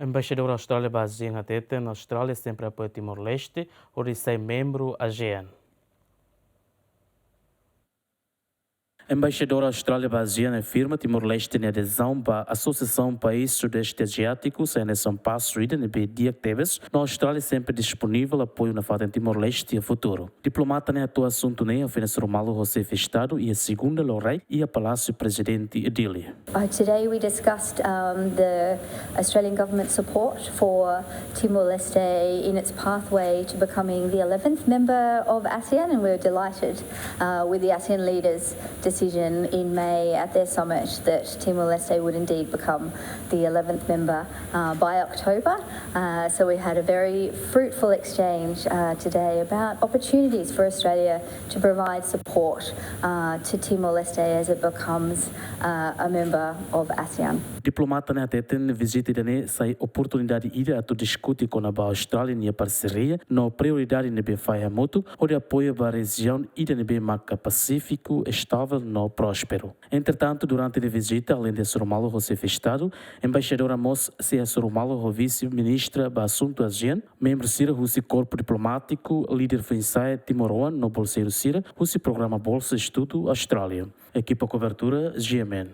Embaixadora Austrália baseada em hatete na Austrália sempre apoia Timor-Leste, hodi membru ASEAN. Embaixadora Austrália baseada afirma Timor-Leste tem adesão para a Associação Países Sudeste Asiáticos e nesse passo e no dia que teves, na Austrália sempre disponível apoio na fada em Timor-Leste e a futuro. Diplomata nem atua assunto nem oferece Romalo José Estado e a segunda Lorei e a Palácio Presidente Edili. Today we discussed the Australian government support for Timor-Leste in its pathway to becoming the 11th member of ASEAN, and we're delighted with the ASEAN leaders' decision in May at their summit that Timor-Leste would indeed become the 11th member by October. So we had a very fruitful exchange today about opportunities for Australia to provide support to Timor-Leste as it becomes a member of ASEAN. Diplomata na hatete visita dane sai oportunidade ida a discutir com a Austrália e a parceria na prioridade nebe faia moto ou de apoio para a região ida nebe marca pacífico estável no próspero. Entretanto, durante a visita, além de Soromalo José Estado, embaixadora Mos se a Soromalo vice-ministra para assunto ASEAN, membro Sira Russi corpo diplomático, líder Finsaia Timor-Leste no bolseiro Sira, Russi programa Bolsa Estudo Austrália. Equipa cobertura GMN.